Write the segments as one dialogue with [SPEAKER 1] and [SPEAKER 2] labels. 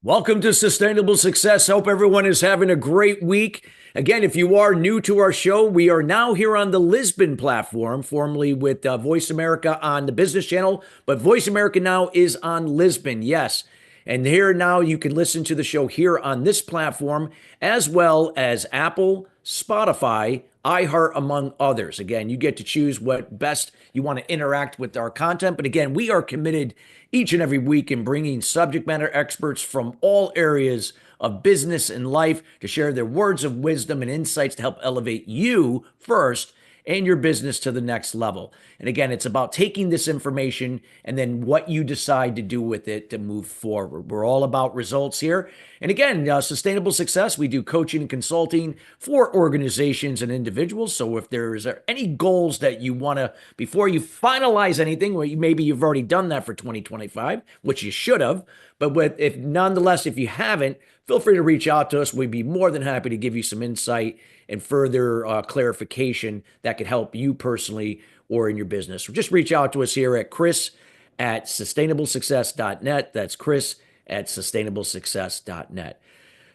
[SPEAKER 1] Welcome to Sustainable Success. Hope everyone is having a great week. Again, if you are new to our show, we are now here on the Lisbon platform, formerly with Voice America on the Business Channel, but Voice America now is on Lisbon, yes. And here now you can listen to the show here on this platform, as well as Apple, Spotify, iHeart, among others. Again, you get to choose what best you want to interact with our content. But again, we are committed each and every week in bringing subject matter experts from all areas of business and life to share their words of wisdom and insights to help elevate you first and your business to the next level. And again, it's about taking this information and then what you decide to do with it to move forward. We're all about results here. And again, sustainable success, we do coaching and consulting for organizations and individuals. So if there's any goals that you want to, before you finalize anything, well, maybe you've already done that for 2025, which you should have. But if nonetheless, if you haven't, feel free to reach out to us. We'd be more than happy to give you some insight and further clarification that could help you personally or in your business. So just reach out to us here at chris@sustainablesuccess.net. That's chris@sustainablesuccess.net.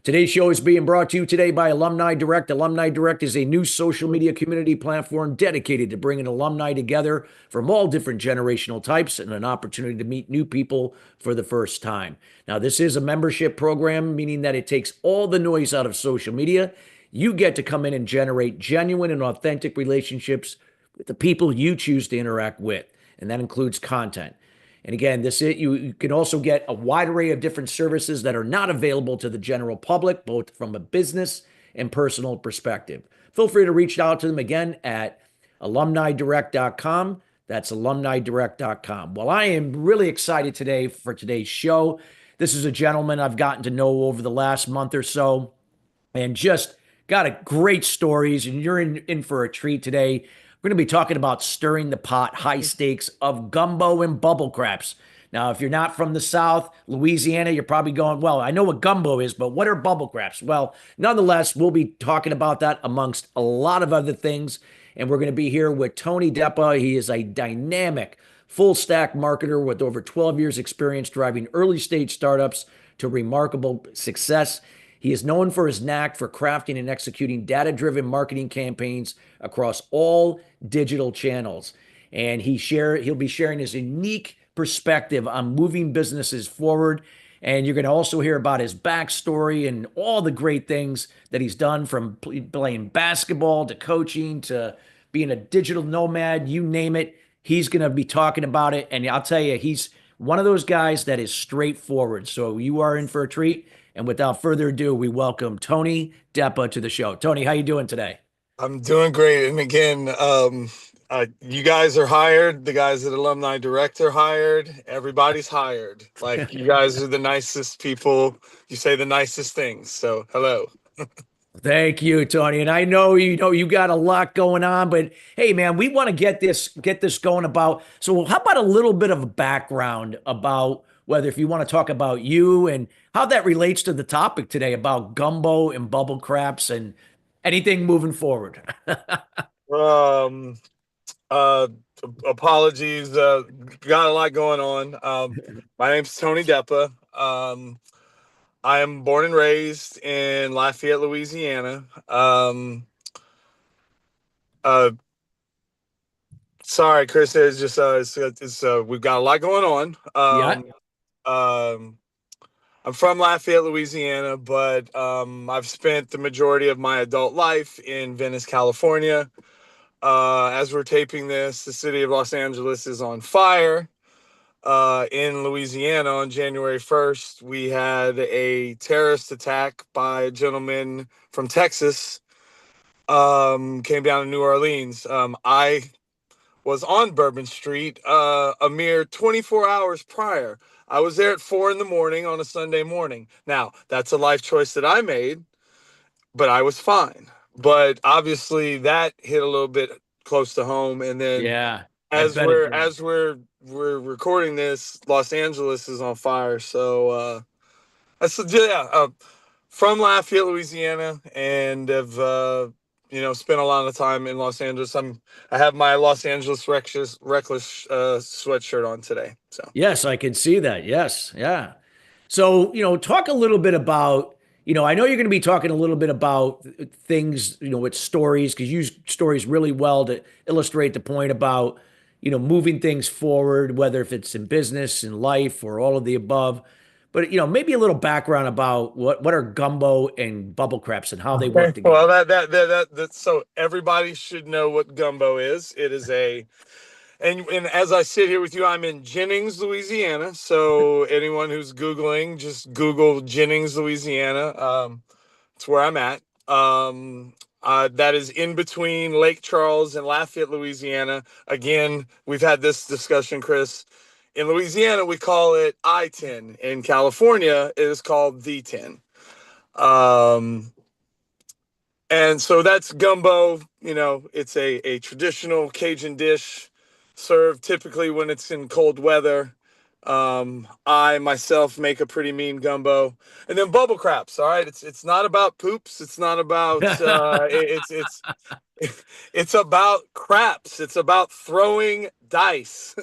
[SPEAKER 1] Today's show is being brought to you today by Alumni Direct. Alumni Direct is a new social media community platform dedicated to bringing alumni together from all different generational types and an opportunity to meet new people for the first time. Now, this is a membership program, meaning that it takes all the noise out of social media. You get to come in and generate genuine and authentic relationships with the people you choose to interact with, and that includes content. And again, you can also get a wide array of different services that are not available to the general public, both from a business and personal perspective. Feel free to reach out to them again at alumnidirect.com. That's alumnidirect.com. Well, I am really excited today for today's show. This is a gentleman I've gotten to know over the last month or so and just got a great stories. And you're in for a treat today. We're going to be talking about stirring the pot, high stakes of gumbo and bubble craps. Now, if you're not from the South, Louisiana, you're probably going, well, I know what gumbo is, but what are bubble craps? Well, nonetheless, we'll be talking about that amongst a lot of other things. And we're going to be here with Tony Depa. He is a dynamic full stack marketer with over 12 years experience driving early stage startups to remarkable success. He is known for his knack for crafting and executing data-driven marketing campaigns across all digital channels. And he'll be sharing his unique perspective on moving businesses forward. And you're going to also hear about his backstory and all the great things that he's done, from playing basketball to coaching to being a digital nomad, you name it. He's going to be talking about it. And I'll tell you, he's one of those guys that is straightforward. So you are in for a treat. And without further ado, we welcome Tony Depa to the show. Tony, how you doing today?
[SPEAKER 2] I'm doing great. And again, you guys are hired. The guys at Alumni Direct are hired. Everybody's hired. Like, you guys are the nicest people. You say the nicest things. So hello.
[SPEAKER 1] Thank you, Tony. And I know you got a lot going on, but hey, man, we want to get this going about. So, how about a little bit of a background about whether if you want to talk about you and how that relates to the topic today about gumbo and bubble craps and anything moving forward.
[SPEAKER 2] Um, uh, Apologies. Got a lot going on. My name's Tony Depa. I am born and raised in Lafayette, Louisiana. Uh, Sorry, Chris. There's just we've got a lot going
[SPEAKER 1] Yeah.
[SPEAKER 2] on. Um, I'm from Lafayette, Louisiana, but I've spent the majority of my adult life in Venice, California. As we're taping this, the city of Los Angeles is on fire. In Louisiana on January 1st, we had a terrorist attack by a gentleman from Texas. Came down to New Orleans. I was on Bourbon Street a mere 24 hours prior. I was there at 4 in the morning on a Sunday morning. Now, that's a life choice that I made, but I was fine. But obviously that hit a little bit close to home. And then
[SPEAKER 1] Yeah. I
[SPEAKER 2] as
[SPEAKER 1] bet it
[SPEAKER 2] we're
[SPEAKER 1] did.
[SPEAKER 2] as we're we're recording this, Los Angeles is on fire. So from Lafayette, Louisiana, and have spent a lot of time in Los Angeles. I have my Los Angeles reckless sweatshirt on today. So
[SPEAKER 1] Yes, I can see that. Yes. Yeah. So, talk a little bit about, I know you're going to be talking a little bit about things, with stories, because you use stories really well to illustrate the point about, moving things forward, whether if it's in business, in life, or all of the above. But, maybe a little background about what are gumbo and bubble crepes and how they
[SPEAKER 2] Okay.
[SPEAKER 1] work
[SPEAKER 2] Well,
[SPEAKER 1] together.
[SPEAKER 2] that so everybody should know what gumbo is. It is a and as I sit here with you, I'm in Jennings, Louisiana. So anyone who's Googling, just Google Jennings, Louisiana. It's where I'm at. That is in between Lake Charles and Lafayette, Louisiana. Again, we've had this discussion, Chris. In Louisiana, we call it I-10. In California, it is called the 10. Um, and so that's gumbo. It's a traditional Cajun dish served typically when it's in cold weather. I myself make a pretty mean gumbo, and then bubble craps. All right, it's not about poops. It's not about it's about craps. It's about throwing dice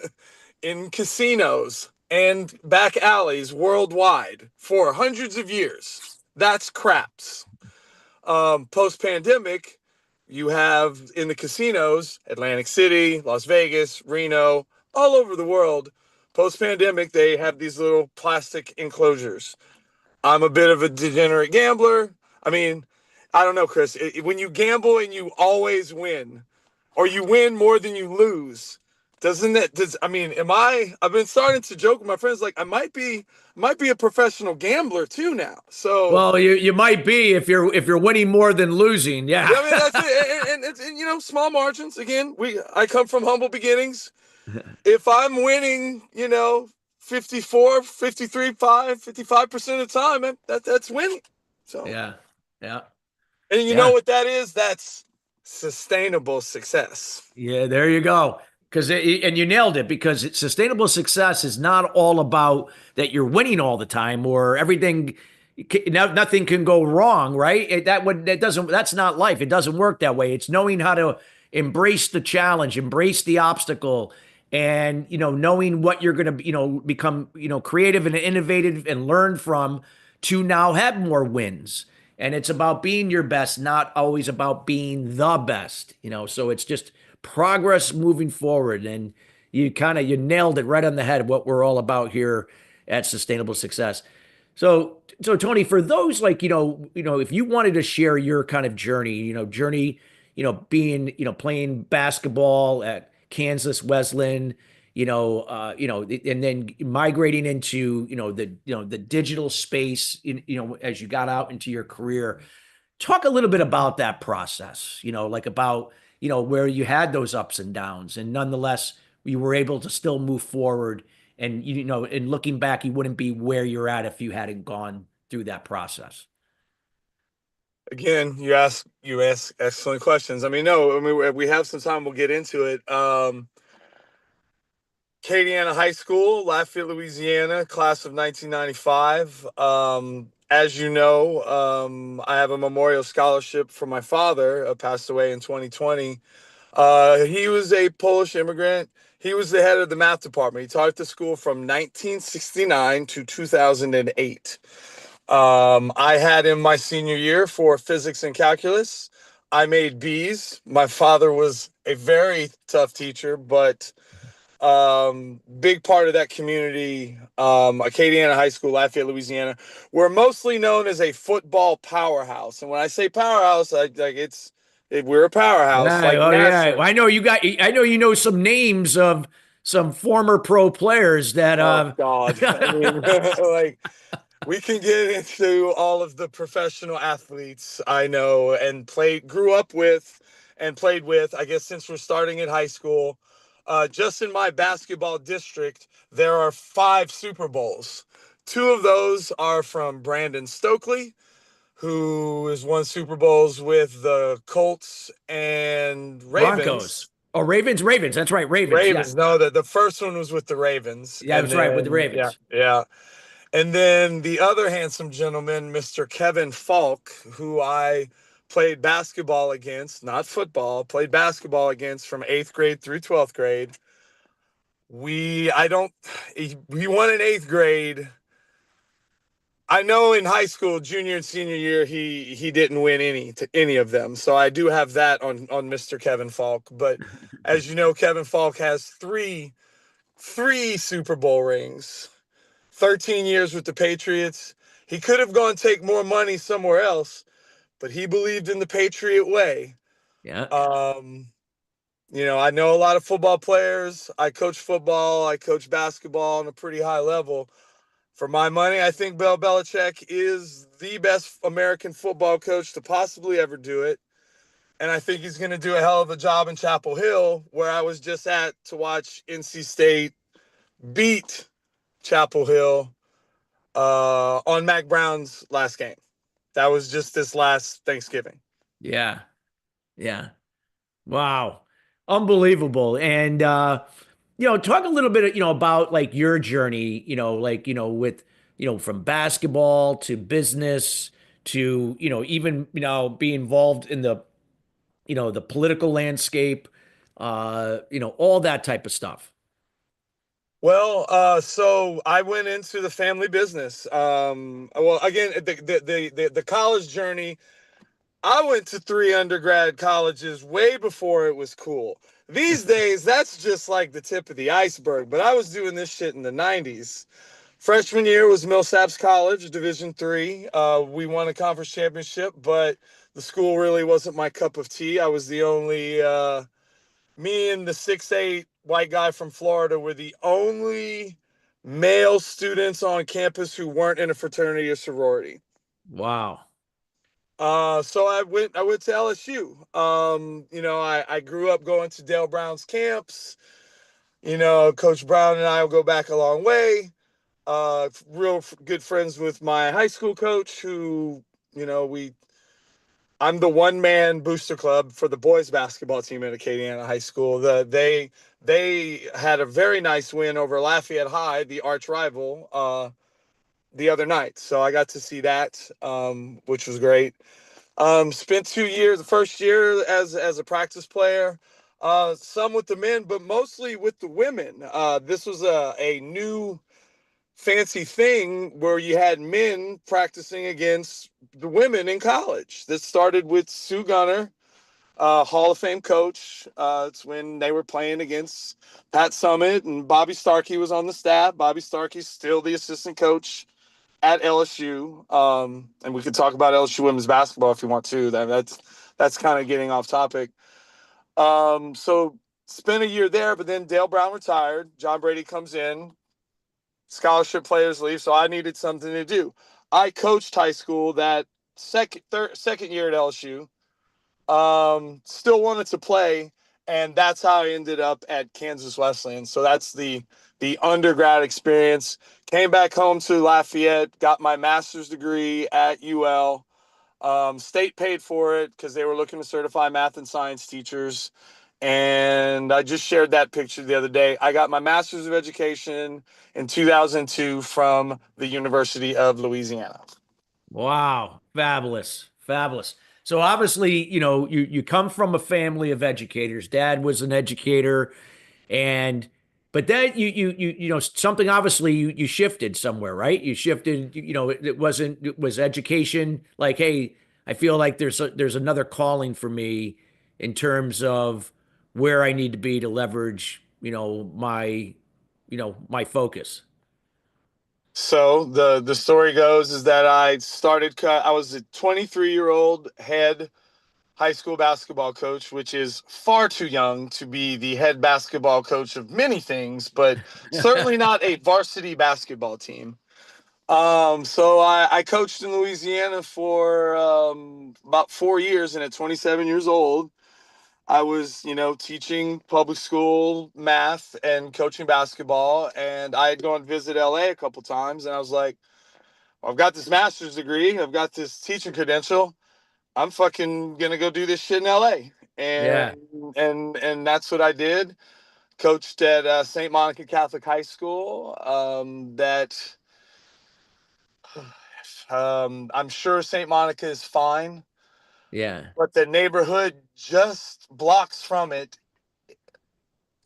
[SPEAKER 2] in casinos and back alleys worldwide for hundreds of years. That's craps. Post pandemic, you have in the casinos, Atlantic City, Las Vegas, Reno, all over the world. Post pandemic, they have these little plastic enclosures. I'm a bit of a degenerate gambler. I mean, I don't know, Chris. When you gamble and you always win, or you win more than you lose, doesn't that? I mean, am I? I've been starting to joke with my friends like I might be a professional gambler too now. So
[SPEAKER 1] Well, you might be if you're winning more than losing. Yeah.
[SPEAKER 2] yeah, I mean that's it, and it's small margins. Again, I come from humble beginnings. If I'm winning, 54, 53, 55% of the time, man, that's winning. So,
[SPEAKER 1] Yeah. Yeah.
[SPEAKER 2] and you know
[SPEAKER 1] Yeah.
[SPEAKER 2] what that is? That's sustainable success.
[SPEAKER 1] Yeah, there you go. And you nailed it, because sustainable success is not all about that you're winning all the time or everything. Nothing can go wrong, right? That's not life. It doesn't work that way. It's knowing how to embrace the challenge, embrace the obstacle, and knowing what you're going to become creative and innovative and learn from to now have more wins. And it's about being your best, not always about being the best. So it's just progress moving forward. And you nailed it right on the head, what we're all about here at Sustainable Success. So Tony, for those, like, if you wanted to share your kind of journey, being, playing basketball at Kansas Wesleyan, and then migrating into, the digital space, as you got out into your career. Talk a little bit about that process, like about, where you had those ups and downs, and nonetheless, you were able to still move forward. And, and looking back, you wouldn't be where you're at if you hadn't gone through that process.
[SPEAKER 2] Again, you ask excellent questions. I mean, no, I mean we have some time. We'll get into it. Acadiana High School, Lafayette, Louisiana, class of 1995. As you know, I have a memorial scholarship for my father, passed away in 2020. He was a Polish immigrant. He was the head of the math department. He taught at the school from 1969 to 2008. I had him my senior year for physics and calculus. I made B's. My father was a very tough teacher, but big part of that community, Acadiana High School, Lafayette, Louisiana. We're mostly known as a football powerhouse. And when I say powerhouse, we're a powerhouse,
[SPEAKER 1] Yeah.
[SPEAKER 2] like
[SPEAKER 1] Oh, yeah.
[SPEAKER 2] nationally.
[SPEAKER 1] I know some names of some former pro players that,
[SPEAKER 2] Oh God. I mean, like we can get into all of the professional athletes I know and grew up with and played with, I guess, since we're starting at high school. Just in my basketball district, there are 5 Super Bowls. 2 of those are from Brandon Stokely, who has won Super Bowls with the Colts and
[SPEAKER 1] Broncos.
[SPEAKER 2] Ravens.
[SPEAKER 1] Oh, Ravens. That's right. Ravens.
[SPEAKER 2] Ravens,
[SPEAKER 1] Yes.
[SPEAKER 2] no, the first one was with the Ravens.
[SPEAKER 1] Yeah,
[SPEAKER 2] And
[SPEAKER 1] that's right. With the
[SPEAKER 2] then, yeah,
[SPEAKER 1] Ravens.
[SPEAKER 2] yeah. And then the other handsome gentleman, Mr. Kevin Falk, who I played basketball against, not football, played basketball against from 8th grade through 12th grade. We won in 8th grade. I know in high school, junior and senior year, he didn't win any of them. So I do have that on Mr. Kevin Falk. But as you know, Kevin Falk has three Super Bowl rings, 13 years with the Patriots. He could have gone take more money somewhere else, but he believed in the Patriot way.
[SPEAKER 1] Yeah.
[SPEAKER 2] Um, I know a lot of football players. I coach football, I coach basketball on a pretty high level. For my money, I think Bill Belichick is the best American football coach to possibly ever do it. And I think he's going to do a hell of a job in Chapel Hill, where I was just at to watch NC State beat Chapel Hill on Mac Brown's last game. That was just this last Thanksgiving.
[SPEAKER 1] Yeah. Yeah. Wow. Unbelievable. And talk a little bit, about like your journey, like, with, from basketball to business to, even, be involved in the, the political landscape, all that type of stuff.
[SPEAKER 2] Well, so I went into the family business. Well, again, the college journey. I went to three undergrad colleges way before it was cool. These days, that's just like the tip of the iceberg. But I was doing this shit in the '90s. Freshman year was Millsaps College, Division III. We won a conference championship, but the school really wasn't my cup of tea. I was the only me and the 6'8" white guy from Florida were the only male students on campus who weren't in a fraternity or sorority.
[SPEAKER 1] Wow.
[SPEAKER 2] So I went to LSU. I grew up going to Dale Brown's camps. Coach Brown and I will go back a long way. Real good friends with my high school coach, who we I'm the one man booster club for the boys basketball team at Acadiana High School. They had a very nice win over Lafayette High, the arch rival, the other night. So I got to see that, which was great. Spent 2 years, the first year as a practice player, some with the men, but mostly with the women. This was a new fancy thing where you had men practicing against the women in college. This started with Sue Gunner, Hall of Fame coach. It's when they were playing against Pat Summit, and Bobby Starkey was on the staff. Bobby Starkey's still the assistant coach at LSU. And we could talk about LSU women's basketball if you want to. That's kind of getting off topic. So spent a year there, but then Dale Brown retired. John Brady comes in. Scholarship players leave, so I needed something to do. I coached high school that second year at LSU. Still wanted to play, and that's how I ended up at Kansas Wesleyan. So that's the undergrad experience. Came back home to Lafayette, got my master's degree at UL. State paid for it because they were looking to certify math and science teachers. And I just shared that picture the other day. I got my master's of education in 2002 from the University of Louisiana.
[SPEAKER 1] Wow. Fabulous. Fabulous. So obviously, you come from a family of educators. Dad was an educator, and but then something obviously you shifted somewhere, right? You shifted, it was education like, hey, I feel like there's another calling for me in terms of where I need to be to leverage, my focus.
[SPEAKER 2] So the story goes is that I was a 23-year-old head high school basketball coach, which is far too young to be the head basketball coach of many things, but certainly not a varsity basketball team. So I coached in Louisiana for about 4 years, and at 27 years old, I was, teaching public school math and coaching basketball. And I had gone to visit LA a couple times, and I was like, well, I've got this master's degree, I've got this teaching credential. I'm fucking gonna go do this shit in LA.
[SPEAKER 1] Yeah.
[SPEAKER 2] And that's what I did. Coached at St. Monica Catholic High School. That I'm sure St. Monica is fine,
[SPEAKER 1] Yeah.
[SPEAKER 2] but the neighborhood just blocks from it.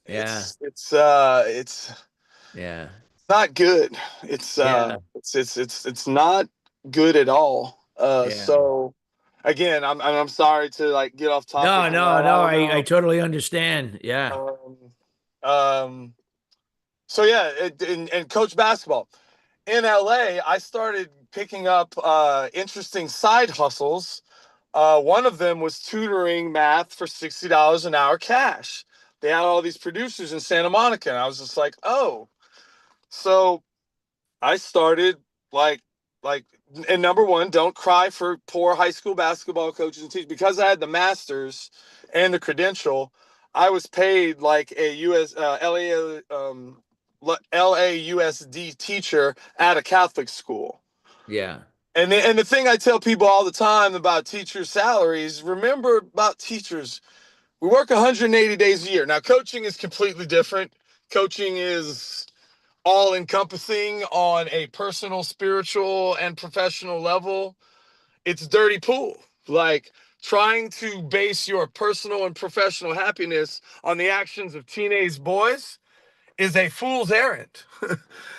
[SPEAKER 1] Yeah.
[SPEAKER 2] It's
[SPEAKER 1] Yeah.
[SPEAKER 2] not good.
[SPEAKER 1] Yeah.
[SPEAKER 2] It's not good at all.
[SPEAKER 1] Yeah.
[SPEAKER 2] So again, I'm sorry to like get off
[SPEAKER 1] No,
[SPEAKER 2] topic a
[SPEAKER 1] no,
[SPEAKER 2] lot.
[SPEAKER 1] no.
[SPEAKER 2] I don't
[SPEAKER 1] I
[SPEAKER 2] know.
[SPEAKER 1] totally understand. Yeah.
[SPEAKER 2] Um, um, so yeah, and coach basketball in LA, I started picking up interesting side hustles. One of them was tutoring math for $60 an hour cash. They had all these producers in Santa Monica, and I was just like, oh. So I started like like and number one, don't cry for poor high school basketball coaches and teachers. Because I had the masters and the credential, I was paid like a LAUSD teacher at a Catholic school.
[SPEAKER 1] Yeah.
[SPEAKER 2] And the thing I tell people all the time about teachers' salaries, remember about teachers, we work 180 days a year. Now, coaching is completely different. Coaching is all encompassing on a personal, spiritual, and professional level. It's dirty pool. Like trying to base your personal and professional happiness on the actions of teenage boys is a fool's errand.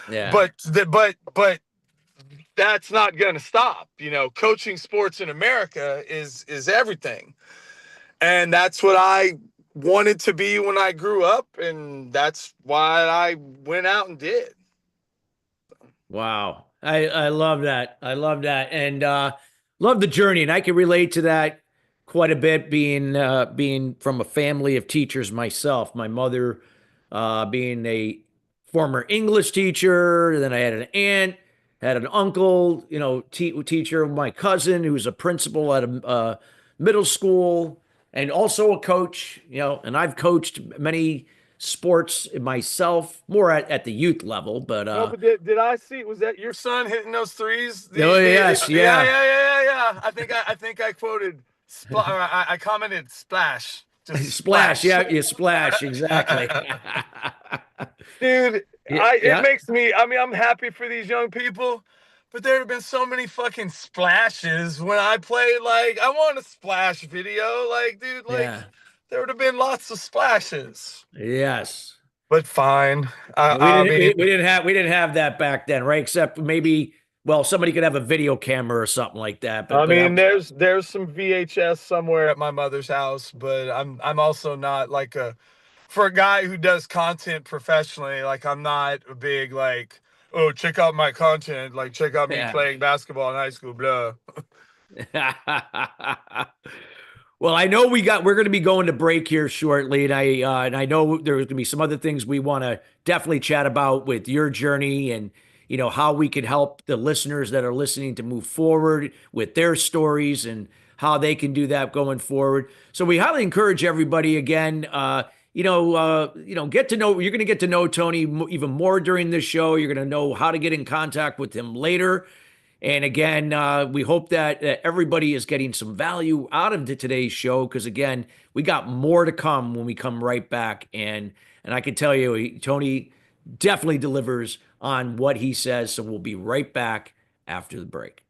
[SPEAKER 1] Yeah.
[SPEAKER 2] but that's not going to stop. You know, coaching sports in America is everything. And that's what I wanted to be when I grew up, and that's why I went out and did.
[SPEAKER 1] Wow. I love that. I love that. And love the journey. And I can relate to that quite a bit being from a family of teachers myself. My mother being a former English teacher, then I had an aunt, had an uncle, teacher, my cousin who was a principal at a middle school and also a coach, and I've coached many sports myself, more at the youth level, but
[SPEAKER 2] No, but did I see? Was that your son hitting those threes?
[SPEAKER 1] oh yes,
[SPEAKER 2] Yeah,
[SPEAKER 1] yeah.
[SPEAKER 2] yeah. I think I quoted. I commented splash, just
[SPEAKER 1] Splash,
[SPEAKER 2] splash.
[SPEAKER 1] yeah, you splash, exactly.
[SPEAKER 2] Dude,
[SPEAKER 1] Yeah,
[SPEAKER 2] it
[SPEAKER 1] yeah,
[SPEAKER 2] makes me. I mean, I'm happy for these young people, but there have been so many fucking splashes when I played. Like, I want a splash video. Like, dude, like
[SPEAKER 1] yeah.
[SPEAKER 2] there would have been lots of splashes.
[SPEAKER 1] Yes.
[SPEAKER 2] But fine.
[SPEAKER 1] Yeah, we
[SPEAKER 2] I
[SPEAKER 1] didn't
[SPEAKER 2] mean,
[SPEAKER 1] we didn't have that back then, right? Except maybe, well, somebody could have a video camera or something like that, but that was
[SPEAKER 2] there's some VHS somewhere at my mother's house, but I'm also not like a for a guy who does content professionally, like I'm not a big like, oh, check out my content, like check out me
[SPEAKER 1] yeah.
[SPEAKER 2] playing basketball in high school, blah.
[SPEAKER 1] Well, I know we're going to be going to break here shortly, and I know there's going to be some other things we want to definitely chat about with your journey and how we could help the listeners that are listening to move forward with their stories and how they can do that going forward. So we highly encourage everybody again. Get to know. You're going to get to know Tony even more during this show. You're going to know how to get in contact with him later. And again, we hope that everybody is getting some value out of today's show because again, we got more to come when we come right back. And I can tell you, Tony definitely delivers on what he says. So we'll be right back after the break.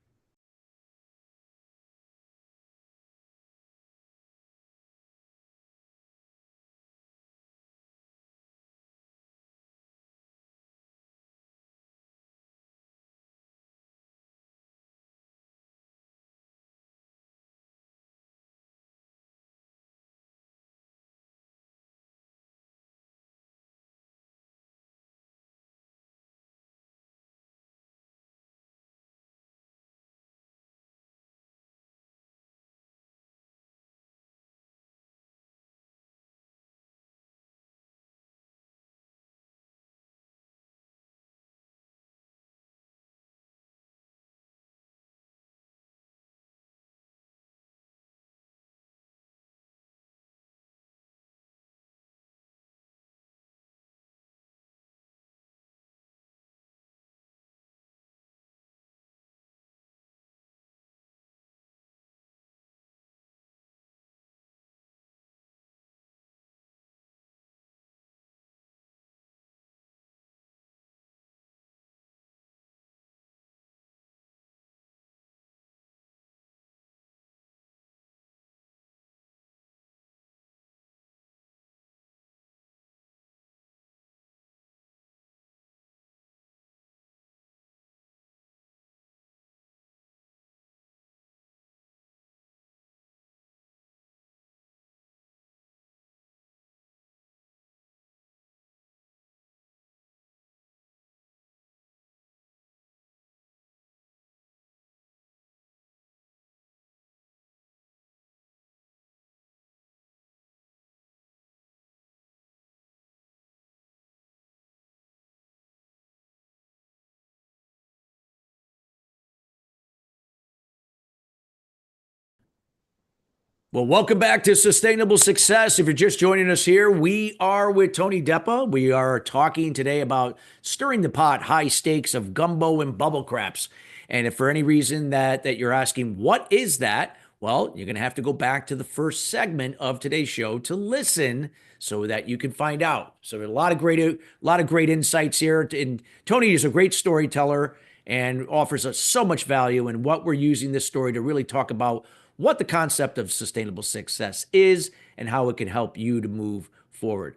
[SPEAKER 1] Well, welcome back to Sustainable Success. If you're just joining us here, we are with Tony Depa. We are talking today about stirring the pot, high stakes of gumbo and bubble craps. And if for any reason that you're asking, what is that? Well, you're going to have to go back to the first segment of today's show to listen so that you can find out. So a lot of great insights here. And Tony is a great storyteller and offers us so much value. And what we're using this story to really talk about what the concept of sustainable success is and how it can help you to move forward.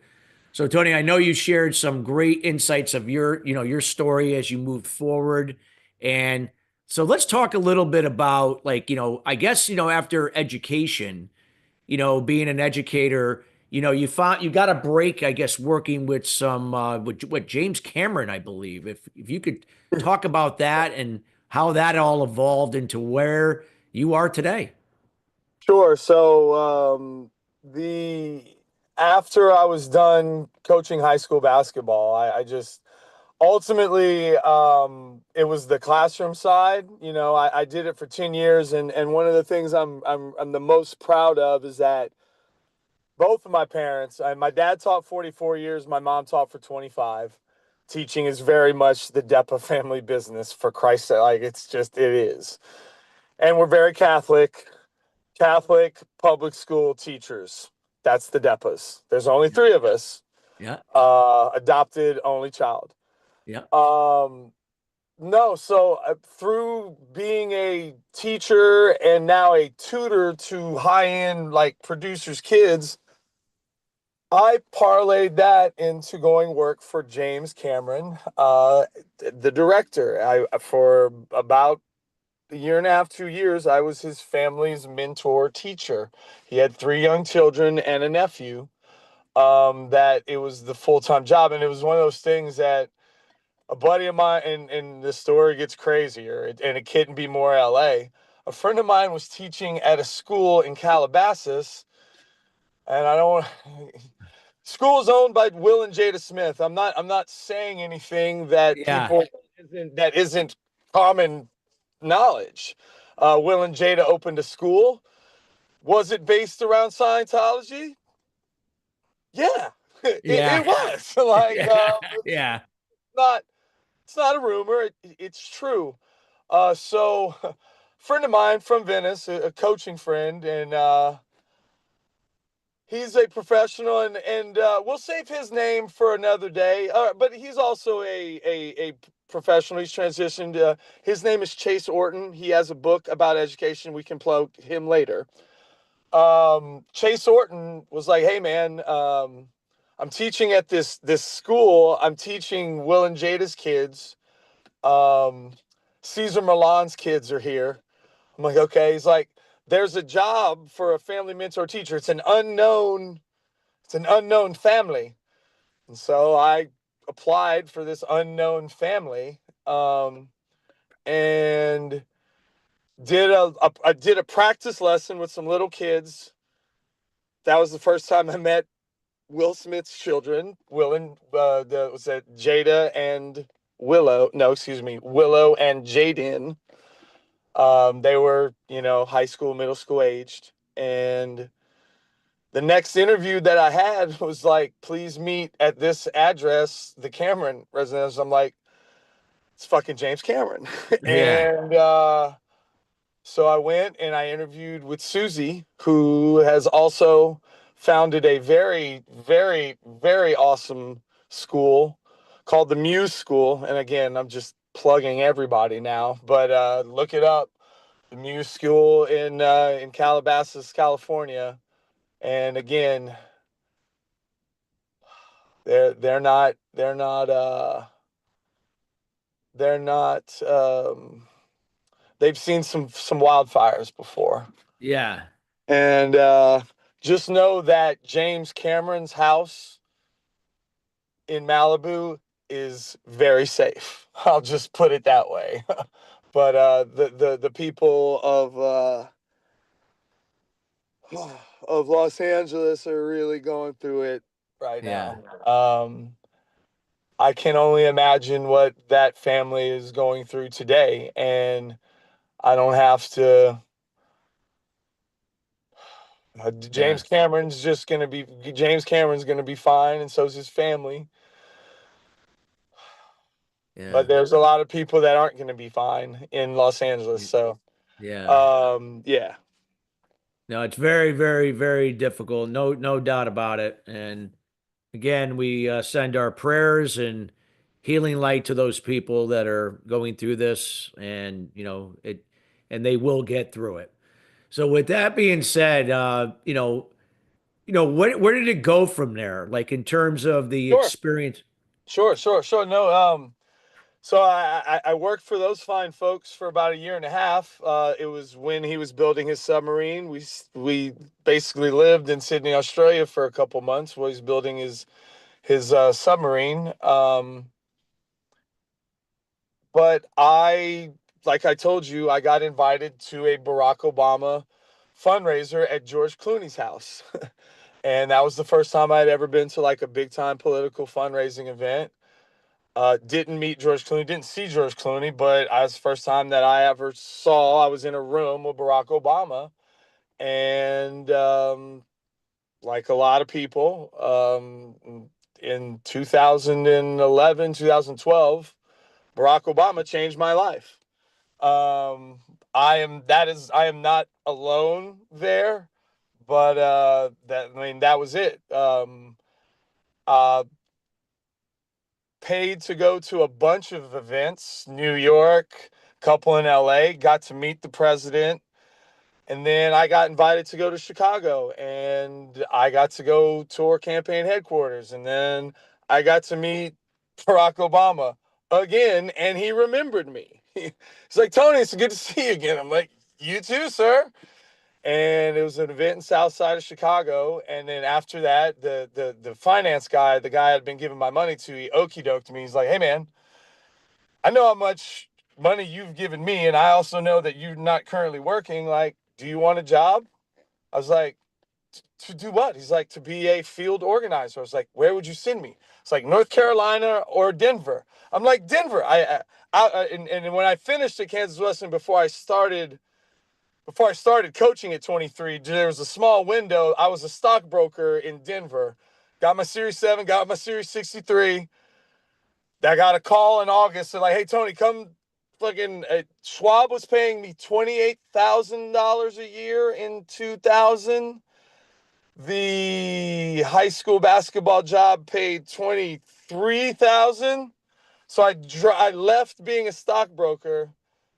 [SPEAKER 1] So Tony, I know you shared some great insights of your story as you moved forward. And so let's talk a little bit about I guess, after education, being an educator, you got a break, I guess, working with some with James Cameron, I believe. If you could talk about that and how that all evolved into where you are today.
[SPEAKER 2] Sure. So, the after I was done coaching high school basketball, I just ultimately, it was the classroom side. I did it for 10 years, and one of the things I'm the most proud of is that both of my parents, my dad taught 44 years, my mom taught for 25. Teaching is very much the Depa family business, for Christ's sake. Like, it is. And we're very Catholic public school teachers. That's the Depas. There's only three of us.
[SPEAKER 1] Yeah,
[SPEAKER 2] Adopted only child.
[SPEAKER 1] yeah,
[SPEAKER 2] Um, no, so through being a teacher and now a tutor to high-end like producers' kids, I parlayed that into going work for James Cameron, the director. I For about a year and a half, 2 years, I was his family's mentor teacher. He had three young children and a nephew. That it was the full-time job, and it was one of those things that a buddy of mine, and the story gets crazier, and it couldn't be more LA. A friend of mine was teaching at a school in Calabasas, and I don't. School is owned by Will and Jada Smith. I'm not saying anything that
[SPEAKER 1] yeah,
[SPEAKER 2] isn't common knowledge. Will and Jada opened a school. Was it based around Scientology? Yeah,
[SPEAKER 1] yeah,
[SPEAKER 2] it was. Like,
[SPEAKER 1] yeah, yeah,
[SPEAKER 2] not it's not a rumor. It's true. So, friend of mine from Venice, a coaching friend, and he's a professional, and we'll save his name for another day. But he's also a professional. He's transitioned. His name is Chase Orton. He has a book about education. We can plug him later. Chase Orton was like, "Hey, man, I'm teaching at this school. I'm teaching Will and Jada's kids. Um, Caesar Milan's kids are here." I'm like, "Okay." He's like, "There's a job for a family mentor teacher. It's an unknown family." And so I applied for this unknown family, and I did a practice lesson with some little kids. That was the first time I met Will Smith's children. Will and was that Jada and Willow? No, excuse me, Willow and Jaden. They were, high school, middle school aged, and the next interview that I had was like, "Please meet at this address, the Cameron residence." I'm like, "It's fucking James Cameron."
[SPEAKER 1] yeah,
[SPEAKER 2] And so I went and I interviewed with Susie, who has also founded a very, very, very awesome school called the Muse School. And again, I'm just plugging everybody now, but look it up, the Muse School in Calabasas, California. And again, they're not they've seen some wildfires before.
[SPEAKER 1] yeah,
[SPEAKER 2] And just know that James Cameron's house in Malibu is very safe. I'll just put it that way. But the people of Los Angeles are really going through it right
[SPEAKER 1] yeah,
[SPEAKER 2] now. I can only imagine what that family is going through today, and I don't have to James
[SPEAKER 1] Yeah.
[SPEAKER 2] Cameron's just gonna be James Cameron's gonna be fine, and so's his family. But
[SPEAKER 1] Yeah.
[SPEAKER 2] there's a lot of people that aren't gonna be fine in Los Angeles. So,
[SPEAKER 1] Yeah.
[SPEAKER 2] yeah.
[SPEAKER 1] No, it's very, very, very difficult. No doubt about it. And again, we send our prayers and healing light to those people that are going through this, and and they will get through it. So, with that being said, where did it go from there? Like in terms of the
[SPEAKER 2] Sure,
[SPEAKER 1] experience?
[SPEAKER 2] sure. No, so I worked for those fine folks for about a year and a half. It was when he was building his submarine. We basically lived in Sydney, Australia for a couple months while he's building his submarine. But like I told you, I got invited to a Barack Obama fundraiser at George Clooney's house. And that was the first time I'd ever been to like a big time political fundraising event. Didn't meet George Clooney, didn't see George Clooney, but I was the first time that I ever saw. I was in a room with Barack Obama, and like a lot of people, in 2011, 2012, Barack Obama changed my life. I am not alone there, but that was it. Uh, Paid to go to a bunch of events, New York, couple in LA, got to meet the president, and then I got invited to go to Chicago, and I got to go tour campaign headquarters, and then I got to meet Barack Obama again, and he remembered me. He's like, Tony, it's good to see you again. I'm like, you too, sir. And it was an event in South Side of Chicago. And then after that, the finance guy, the guy I'd been giving my money to, he okey doked me. He's like, hey man, I know how much money you've given me, and I also know that you're not currently working. Like, do you want a job? I was like, to do what? He's like, to be a field organizer. I was like, where would you send me? It's like North Carolina or Denver. I'm like, Denver. And when I finished at Kansas Western before I started coaching at 23, there was a small window. I was a stockbroker in Denver. Got my Series 7, got my Series 63. I got a call in August. They're like, hey, Tony, come fucking. Schwab was paying me $28,000 a year in 2000. The high school basketball job paid 23,000. So I left being a stockbroker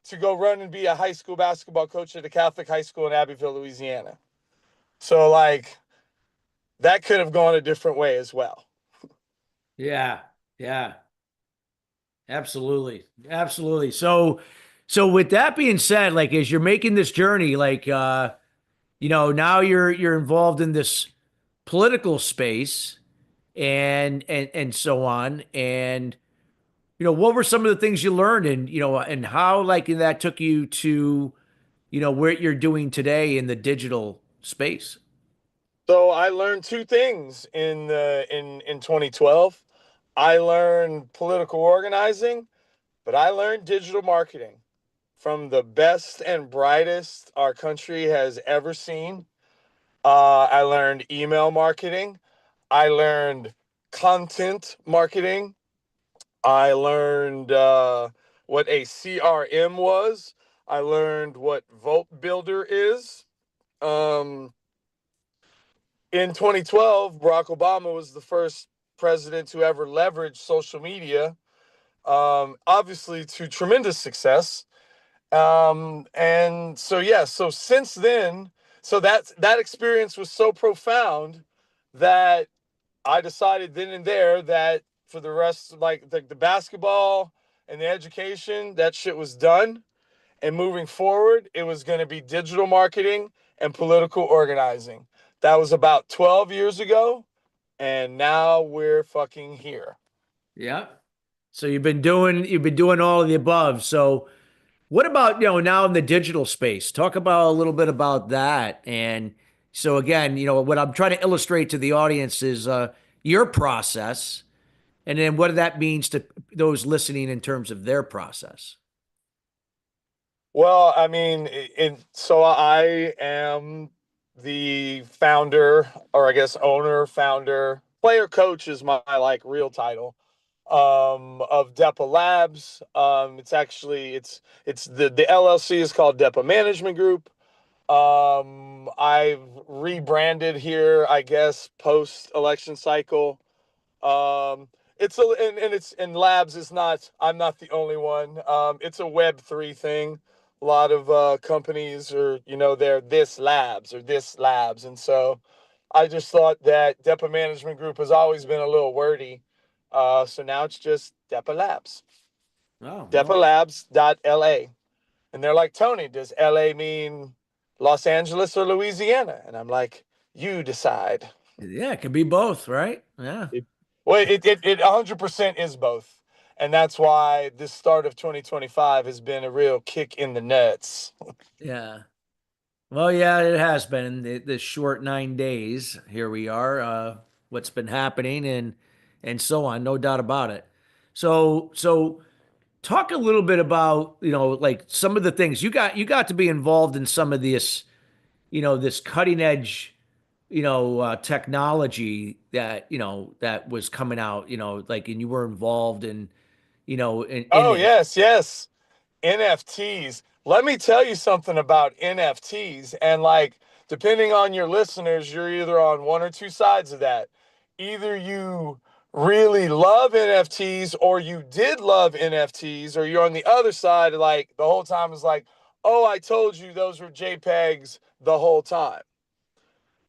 [SPEAKER 2] to go run and be a high school basketball coach at a Catholic high school in Abbeville, Louisiana. So like that could have gone a different way as well.
[SPEAKER 1] Yeah. Yeah. Absolutely. Absolutely. So with that being said, like as you're making this journey, like now you're involved in this political space and so on. And what were some of the things you learned, and and how like that took you to, what you're doing today in the digital space?
[SPEAKER 2] So I learned two things in 2012. I learned political organizing, but I learned digital marketing from the best and brightest our country has ever seen. I learned email marketing. I learned content marketing. I learned what a CRM was. I learned what Vault Builder is. Um, in 2012, Barack Obama was the first president to ever leverage social media, obviously to tremendous success. And so, yeah, so since then, so that experience was so profound that I decided then and there that for the rest, like the basketball and the education, that shit was done. And moving forward, it was going to be digital marketing and political organizing. That was about 12 years ago. And now we're fucking here.
[SPEAKER 1] Yeah. So you've been doing all of the above. So what about, now in the digital space? Talk about a little bit about that. And so again, what I'm trying to illustrate to the audience is your process, and then what that means to those listening in terms of their process.
[SPEAKER 2] Well, I mean, so I am. the founder, or I guess owner, founder, player coach is my like real title, of Depa Labs. It's the LLC is called Depa Management Group. I've rebranded here, I guess, post election cycle. Um, it's a and it's and Labs is not. I'm not the only one. It's a Web3 thing. A lot of companies are, they're this labs or this labs, and so I just thought that Depa Management Group has always been a little wordy. So now it's just Depa Labs,
[SPEAKER 1] Oh, well,
[SPEAKER 2] DepaLabs.la. And they're like, Tony, does LA mean Los Angeles or Louisiana? And I'm like, you decide.
[SPEAKER 1] yeah, it could be both, right? Yeah.
[SPEAKER 2] It, it 100% is both. And that's why this start of 2025 has been a real kick in the nuts.
[SPEAKER 1] Yeah. Well, yeah, it has been the short 9 days. Here we are. What's been happening and so on, no doubt about it. So talk a little bit about, like some of the things you got to be involved in some of this, this cutting edge, technology that, that was coming out, like, and you were involved in
[SPEAKER 2] Oh,
[SPEAKER 1] it.
[SPEAKER 2] yes, yes. NFTs. Let me tell you something about NFTs. And like, depending on your listeners, you're either on one or two sides of that. Either you really love NFTs or you did love NFTs, or you're on the other side, like the whole time is like, oh, I told you those were JPEGs the whole time.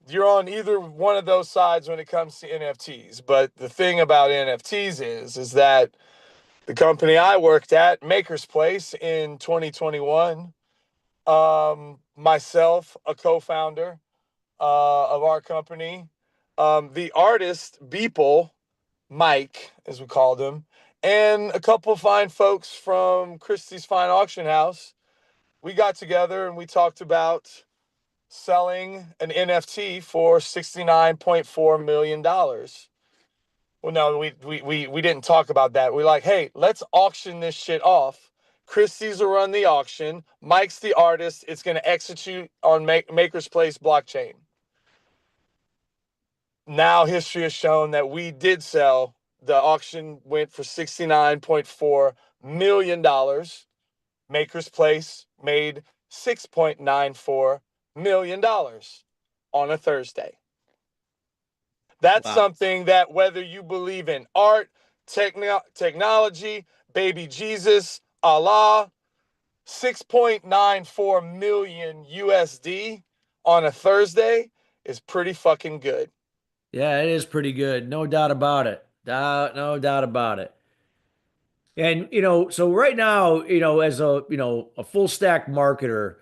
[SPEAKER 2] You're on either one of those sides when it comes to NFTs. But the thing about NFTs is that the company I worked at, Maker's Place, in 2021, myself, a co-founder of our company, the artist Beeple, Mike, as we called him, and a couple fine folks from Christie's Fine Auction House, we got together and we talked about selling an NFT for $69.4 million. Well, no, we didn't talk about that. We're like, hey, let's auction this shit off. Christie's will run the auction. Mike's the artist. It's going to execute on Maker's Place blockchain. Now history has shown that we did sell. The auction went for $69.4 million. Maker's Place made $6.94 million on a Thursday. That's
[SPEAKER 1] Wow.
[SPEAKER 2] something that whether you believe in art, technology, baby Jesus, Allah, 6.94 million USD on a Thursday is pretty fucking good.
[SPEAKER 1] Yeah, it is pretty good. No doubt about it. No doubt about it. And so right now, as a full stack marketer,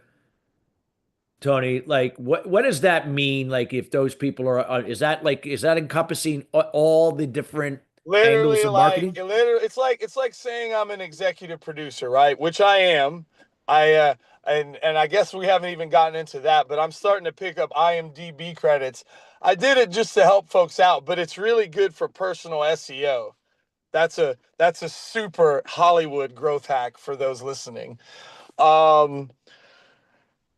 [SPEAKER 1] Tony, like what does that mean? Like if those people are, is that encompassing all the different angles
[SPEAKER 2] Literally,
[SPEAKER 1] of marketing?
[SPEAKER 2] it's like saying I'm an executive producer, right? Which I am. I and I guess we haven't even gotten into that, but I'm starting to pick up IMDb credits. I did it just to help folks out, but it's really good for personal SEO. That's a super Hollywood growth hack for those listening. Um,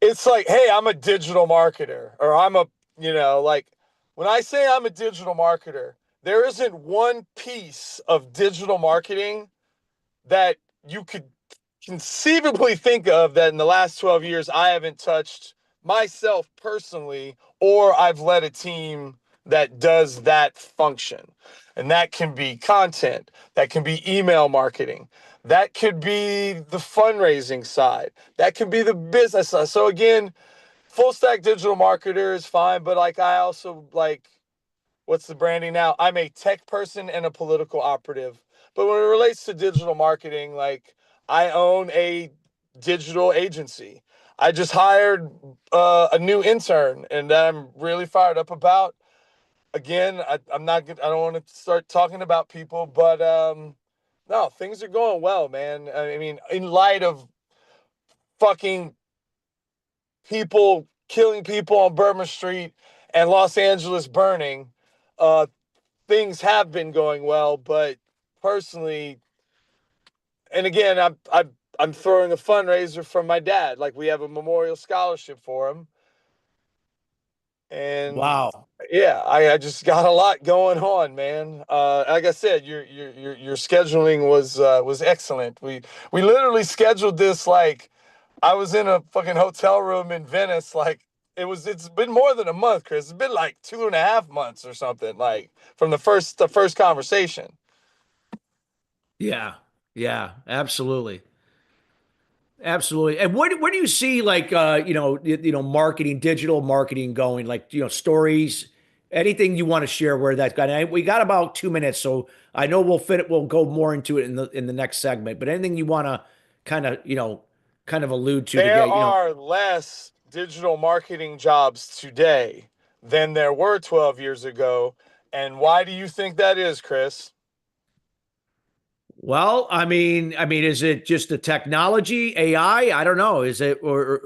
[SPEAKER 2] it's like, hey, I'm a digital marketer, or like when I say I'm a digital marketer, there isn't one piece of digital marketing that you could conceivably think of that in the last 12 years I haven't touched myself personally, or I've led a team that does that function. And that can be content, that can be email marketing, that could be the fundraising side, that could be the business side. So again, full stack digital marketer is fine, but like I also like, what's the branding now? I'm a tech person and a political operative. But when it relates to digital marketing, like I own a digital agency. I just hired a new intern, and I'm really fired up about. Again, I'm not. I don't want to start talking about people, but no, things are going well, man. I mean, in light of fucking people killing people on Bourbon Street and Los Angeles burning, uh, things have been going well, but personally, and again, I'm throwing a fundraiser from my dad. Like we have a memorial scholarship for him. And
[SPEAKER 1] Wow.
[SPEAKER 2] yeah, I just got a lot going on, man. Like I said, your scheduling was excellent. We literally scheduled this like I was in a fucking hotel room in Venice. Like it's been more than a month, Chris. It's been like 2.5 months or something. Like from the first conversation.
[SPEAKER 1] Yeah. Yeah, absolutely. Absolutely. And where do you see like marketing, digital marketing going? Like, stories, anything you want to share where that's got? We got about 2 minutes, so I know we'll go more into it in the next segment, but anything you want to kind of, kind of allude to
[SPEAKER 2] There
[SPEAKER 1] get,
[SPEAKER 2] are less digital marketing jobs today than there were 12 years ago. And why do you think that is, Chris?
[SPEAKER 1] well, I mean, is it just the technology, AI? I don't know. Is it or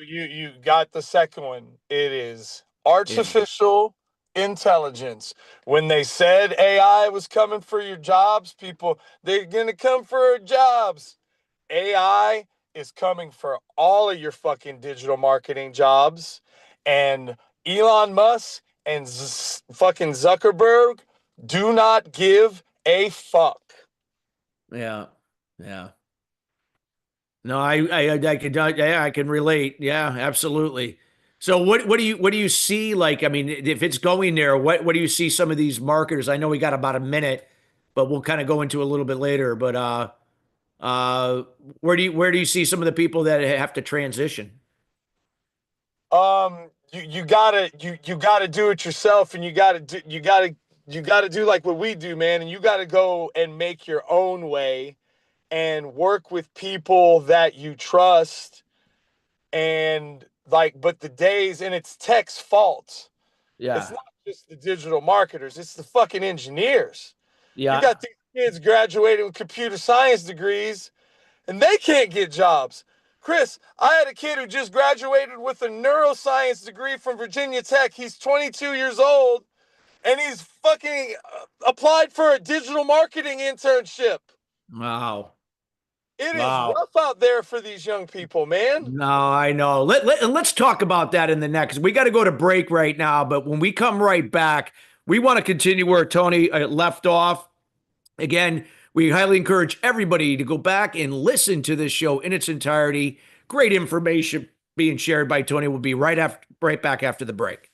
[SPEAKER 2] You got the second one. It is
[SPEAKER 1] yeah,
[SPEAKER 2] artificial intelligence. When they said AI was coming for your jobs, people, they're gonna come for our jobs. AI is coming for all of your fucking digital marketing jobs. And Elon Musk and fucking Zuckerberg do not give a fuck.
[SPEAKER 1] yeah, yeah. No, I can yeah, I can relate. Yeah, absolutely. So what do you see like I mean if it's going there what do you see some of these marketers? I know we got about a minute, but we'll kind of go into a little bit later, but uh where do you see some of the people that have to transition?
[SPEAKER 2] You gotta do it yourself, and you gotta do like what we do, man, and you gotta go and make your own way and work with people that you trust. And like, but the days, and it's tech's fault. It's
[SPEAKER 1] Yeah.
[SPEAKER 2] not just the digital marketers, it's the fucking engineers. You
[SPEAKER 1] Yeah.
[SPEAKER 2] got these kids graduating with computer science degrees and they can't get jobs. Chris, I had a kid who just graduated with a neuroscience degree from Virginia Tech. He's 22 years old and he's fucking applied for a digital marketing internship.
[SPEAKER 1] Wow.
[SPEAKER 2] It is
[SPEAKER 1] Wow.
[SPEAKER 2] rough out there for these young people, man.
[SPEAKER 1] No, I know. Let's talk about that in the next. We got to go to break right now, but when we come right back, we want to continue where Tony left off. Again, we highly encourage everybody to go back and listen to this show in its entirety. Great information being shared by Tony. We'll be right back after the break.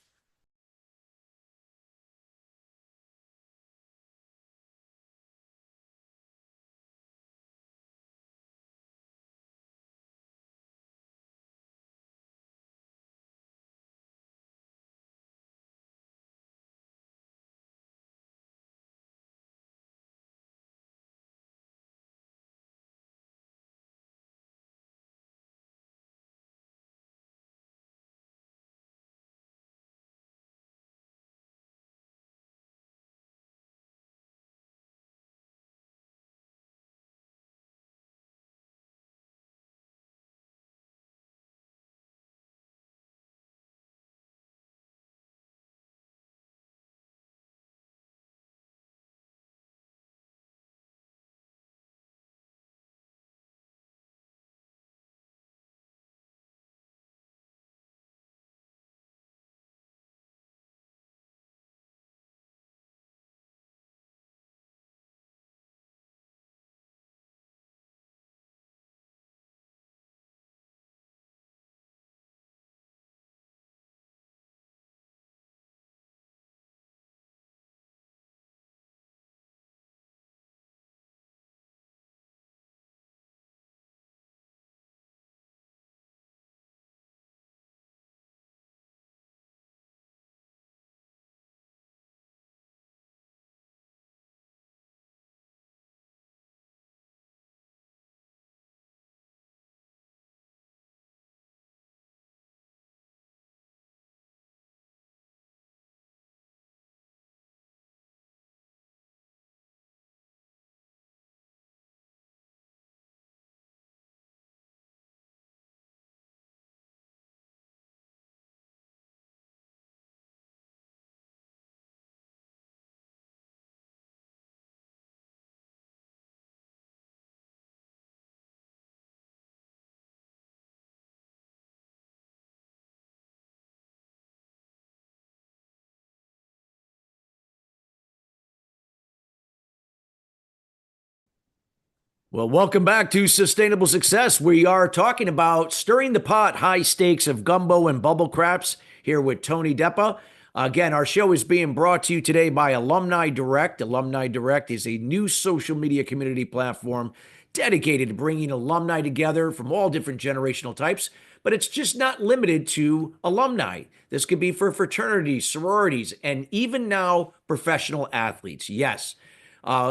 [SPEAKER 1] Well, welcome back to Sustainable Success. We are talking about stirring the pot, high stakes of gumbo and bubble craps here with Tony Depa. Again, our show is being brought to you today by Alumni Direct. Alumni Direct is a new social media community platform dedicated to bringing alumni together from all different generational types, but it's just not limited to alumni. This could be for fraternities, sororities, and even now professional athletes. Yes.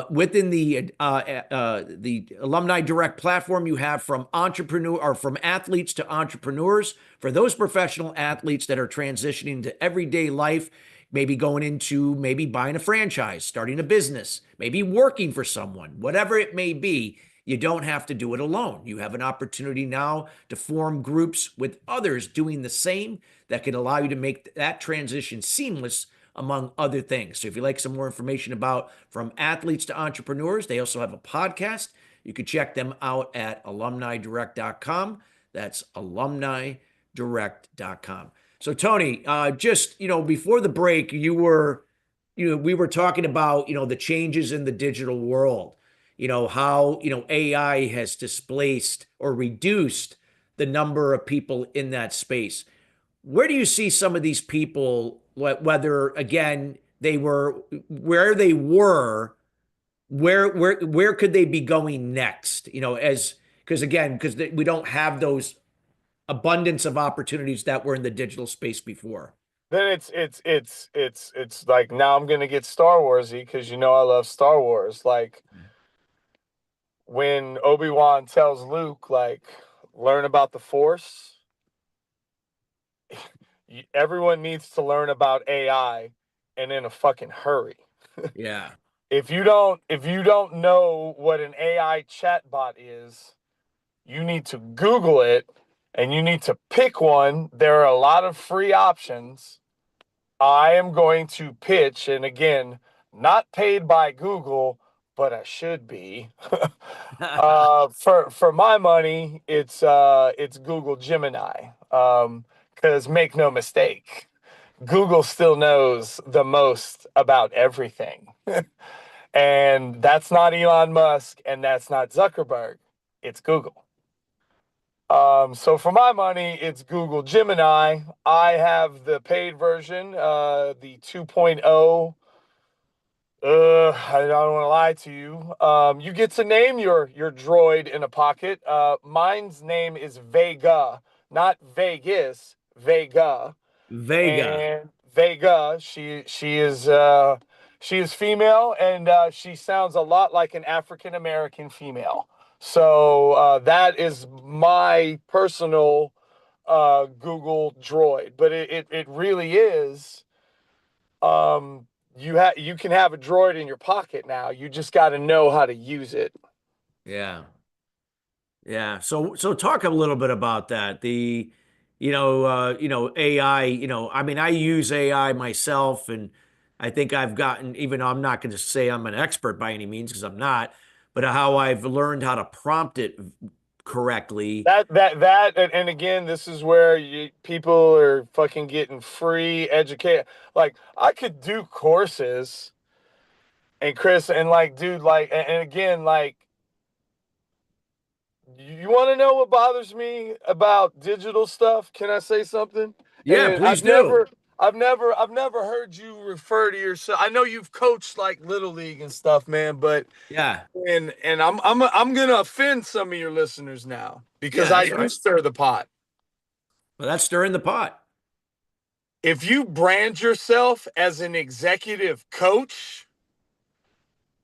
[SPEAKER 1] Within the Alumni Direct platform, you have from entrepreneur or from athletes to entrepreneurs. For those professional athletes that are transitioning to everyday life, maybe going into maybe buying a franchise, starting a business, maybe working for someone, whatever it may be, you don't have to do it alone. You have an opportunity now to form groups with others doing the same that can allow you to make that transition seamless among other things. So if you'd like some more information about from athletes to entrepreneurs, they also have a podcast. You can check them out at alumnidirect.com. That's alumnidirect.com. So Tony, just, before the break, we were talking about, the changes in the digital world, how, AI has displaced or reduced the number of people in that space. Where do you see some of these people, whether again they were where they were, where could they be going next? As because we don't have those abundance of opportunities that were in the digital space before.
[SPEAKER 2] Then it's like now I'm gonna get Star Warsy because I love Star Wars. Like when Obi-Wan tells Luke, like, learn about the Force. Everyone needs to learn about AI and in a fucking hurry.
[SPEAKER 1] Yeah.
[SPEAKER 2] If you don't know what an AI chatbot is, you need to Google it and you need to pick one. There are a lot of free options. I am going to pitch, and again, not paid by Google, but I should be. For my money, it's Google Gemini. Because make no mistake, Google still knows the most about everything. And that's not Elon Musk and that's not Zuckerberg. It's Google. So for my money, it's Google Gemini. I have the paid version, the 2.0. I don't want to lie to you. You get to name your droid in a pocket. Mine's name is Vega, not Vegas, Vega.
[SPEAKER 1] Vega.
[SPEAKER 2] And Vega, she is female, and she sounds a lot like an African American female. So that is my personal Google droid, but it really is. You can have a droid in your pocket now. You just got to know how to use it.
[SPEAKER 1] Yeah. Yeah. So talk a little bit about that. AI, I mean, I use AI myself, and I think I've gotten, even though I'm not going to say I'm an expert by any means, because I'm not, but how I've learned how to prompt it correctly.
[SPEAKER 2] And again, this is where people are fucking getting free education. Like I could do courses, and Chris, and like, dude, like, and again, like, you want to know what bothers me about digital stuff? Can I say something?
[SPEAKER 1] Yeah,
[SPEAKER 2] And
[SPEAKER 1] please do.
[SPEAKER 2] I've never heard you refer to yourself. I know you've coached like little league and stuff, man, but
[SPEAKER 1] Yeah.
[SPEAKER 2] and I'm gonna offend some of your listeners now because
[SPEAKER 1] Yeah,
[SPEAKER 2] I
[SPEAKER 1] that's all
[SPEAKER 2] do
[SPEAKER 1] right.
[SPEAKER 2] stir the pot.
[SPEAKER 1] Well, that's stirring the pot.
[SPEAKER 2] If you brand yourself as an executive coach,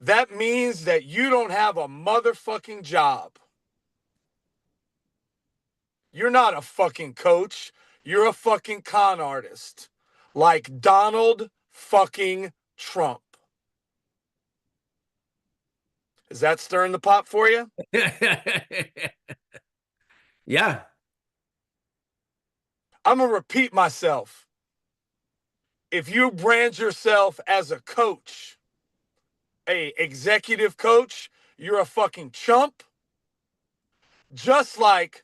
[SPEAKER 2] that means that you don't have a motherfucking job. You're not a fucking coach. You're a fucking con artist. Like Donald fucking Trump. Is that stirring the pot for you?
[SPEAKER 1] Yeah.
[SPEAKER 2] I'm going to repeat myself. If you brand yourself as a coach, a executive coach, you're a fucking chump. Just like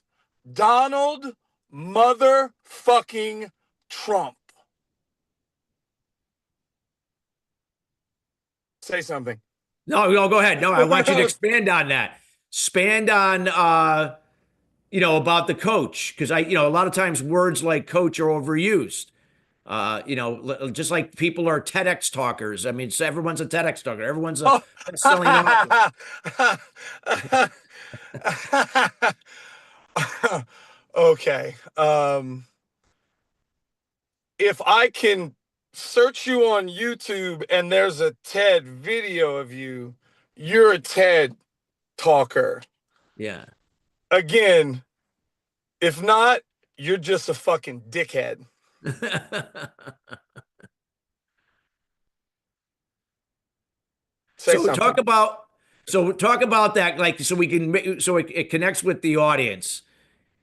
[SPEAKER 2] Donald motherfucking Trump. Say something.
[SPEAKER 1] No, go ahead. No, I want you to expand on that. expand on about the coach, because a lot of times words like coach are overused. Just like people are TEDx talkers. I mean, so everyone's a TEDx talker. Everyone's a
[SPEAKER 2] Oh.
[SPEAKER 1] best-selling author.
[SPEAKER 2] Okay. If I can search you on YouTube and there's a TED video of you, you're a TED talker.
[SPEAKER 1] Yeah.
[SPEAKER 2] Again, if not, you're just a fucking dickhead. Say
[SPEAKER 1] So
[SPEAKER 2] something.
[SPEAKER 1] talk about that, like, so we can so it connects with the audience.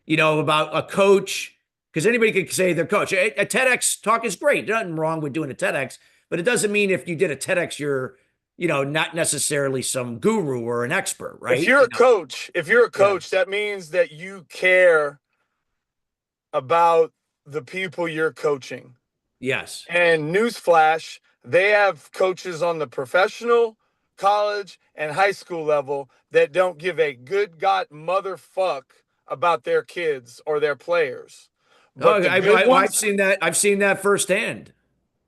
[SPEAKER 1] About a coach, because anybody could say they're coach. A TEDx talk is great. There's nothing wrong with doing a TEDx, but it doesn't mean if you did a TEDx, you're, not necessarily some guru or an expert,
[SPEAKER 2] If
[SPEAKER 1] right?
[SPEAKER 2] you're a coach, if you're a
[SPEAKER 1] Yeah.
[SPEAKER 2] coach, that means that you care about the people you're coaching.
[SPEAKER 1] Yes.
[SPEAKER 2] And newsflash, they have coaches on the professional, college, and high school level that don't give a good god motherfuck about their kids or their players.
[SPEAKER 1] Oh,
[SPEAKER 2] But the good
[SPEAKER 1] I've
[SPEAKER 2] ones,
[SPEAKER 1] seen that. I've seen that firsthand.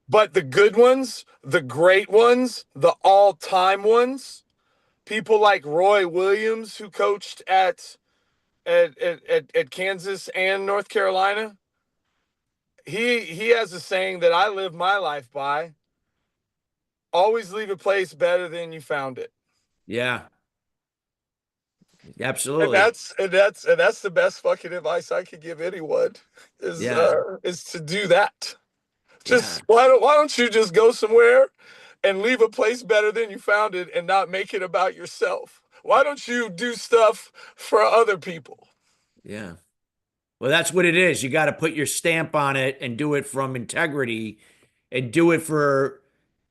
[SPEAKER 2] but the good ones, the great ones, the all-time ones, people like Roy Williams, who coached at Kansas and North Carolina, he has a saying that I live my life by: always leave a place better than you found it.
[SPEAKER 1] Yeah,
[SPEAKER 2] And
[SPEAKER 1] absolutely.
[SPEAKER 2] that's the best fucking advice I could give anyone
[SPEAKER 1] Yeah,
[SPEAKER 2] is to do that.
[SPEAKER 1] yeah,
[SPEAKER 2] Just why don't you just go somewhere and leave a place better than you found it and not make it about yourself? Why don't you do stuff for other people?
[SPEAKER 1] yeah. Well, that's what it is. You got to put your stamp on it and do it from integrity and do it for,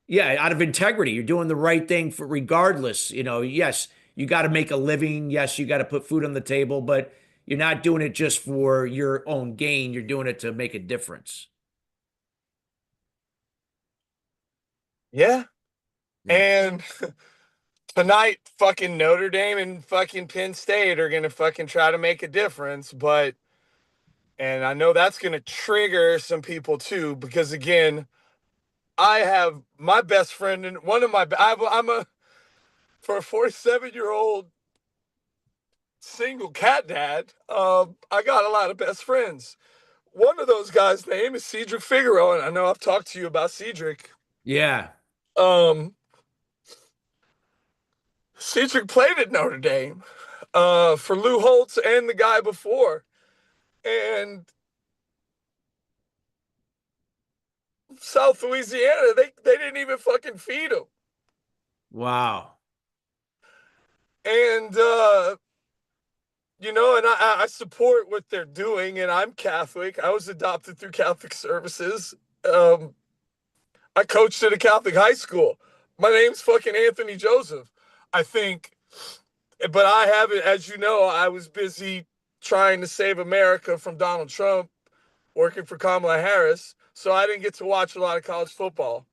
[SPEAKER 1] yeah, out of integrity. You're doing the right thing for regardless. Yes, you got to make a living. Yes, you got to put food on the table, but you're not doing it just for your own gain. You're doing it to make a difference.
[SPEAKER 2] Yeah.
[SPEAKER 1] Yeah.
[SPEAKER 2] And tonight, fucking Notre Dame and fucking Penn State are gonna fucking try to make a difference, but and I know that's gonna trigger some people too, because again, I have my best friend and one of my I'm a for a 47-year-old single cat dad. I got a lot of best friends. One of those guys' name is Cedric Figaro, and I know I've talked to you about Cedric.
[SPEAKER 1] Yeah.
[SPEAKER 2] Um, Cedric played at Notre Dame for Lou Holtz and the guy before, and South Louisiana, they didn't even fucking feed him.
[SPEAKER 1] Wow.
[SPEAKER 2] And and I support what they're doing, and I'm Catholic. I was adopted through Catholic services. Um, I coached at a Catholic high school. My name's fucking Anthony Joseph, I think. But I haven't, as you know, I was busy trying to save America from Donald Trump, working for Kamala Harris. So I didn't get to watch a lot of college football.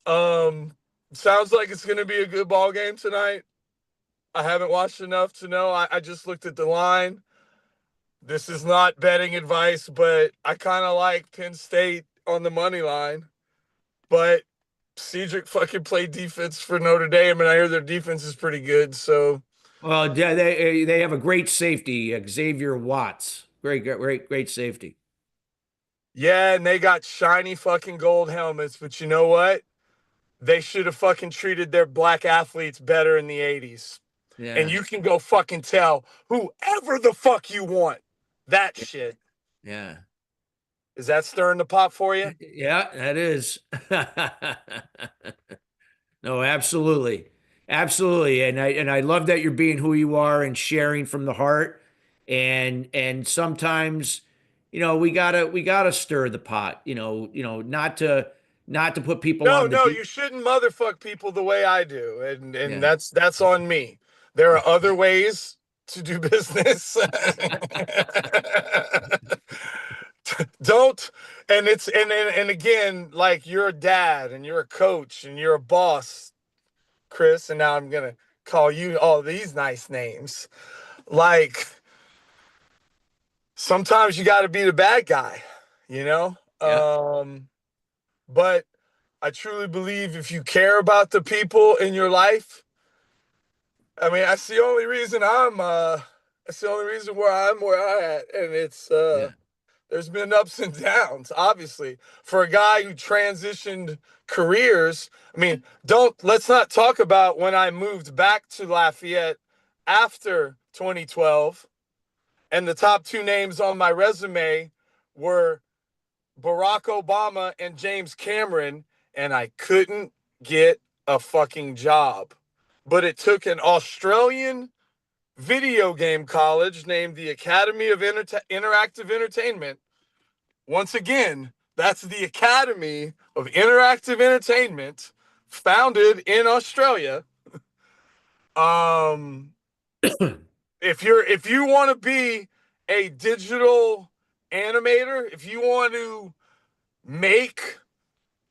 [SPEAKER 2] Um, Sounds like it's going to be a good ball game tonight. I haven't watched enough to know. I just looked at the line. This is not betting advice, but I kind of like Penn State on the money line. But Cedric fucking played defense for Notre Dame, and I hear their defense is pretty good. So
[SPEAKER 1] Well, yeah, they have a great safety, Xavier Watts. Great safety.
[SPEAKER 2] yeah, and they got shiny fucking gold helmets. But you know what? They should have fucking treated their black athletes better in the 80s. And
[SPEAKER 1] Yeah.
[SPEAKER 2] you can go fucking tell whoever the fuck you want that shit.
[SPEAKER 1] Yeah.
[SPEAKER 2] Is that stirring the pot for you?
[SPEAKER 1] Yeah, that is. No, absolutely. Absolutely. And I love that you're being who you are and sharing from the heart. And sometimes, we gotta stir the pot, not to put people
[SPEAKER 2] No,
[SPEAKER 1] on the
[SPEAKER 2] no,
[SPEAKER 1] deep.
[SPEAKER 2] you shouldn't motherfuck people the way I do, and
[SPEAKER 1] Yeah.
[SPEAKER 2] that's on me. There are other ways to do business. Don't, and it's and again, like, you're a dad and you're a coach and you're a boss, Chris, and now I'm gonna call you all these nice names. Like, sometimes you got to be the bad guy, you know?
[SPEAKER 1] Yeah.
[SPEAKER 2] But I truly believe if you care about the people in your life, I mean, that's the only reason where I'm at. And
[SPEAKER 1] Yeah.
[SPEAKER 2] there's been ups and downs, obviously. For a guy who transitioned careers, I mean, let's not talk about when I moved back to Lafayette after 2012, and the top two names on my resume were Barack Obama and James Cameron, and I couldn't get a fucking job. But it took an Australian video game college named the Academy of Interactive Entertainment. Once again, that's the Academy of Interactive Entertainment, founded in Australia. Um, if you want to be a digital animator, if you want to make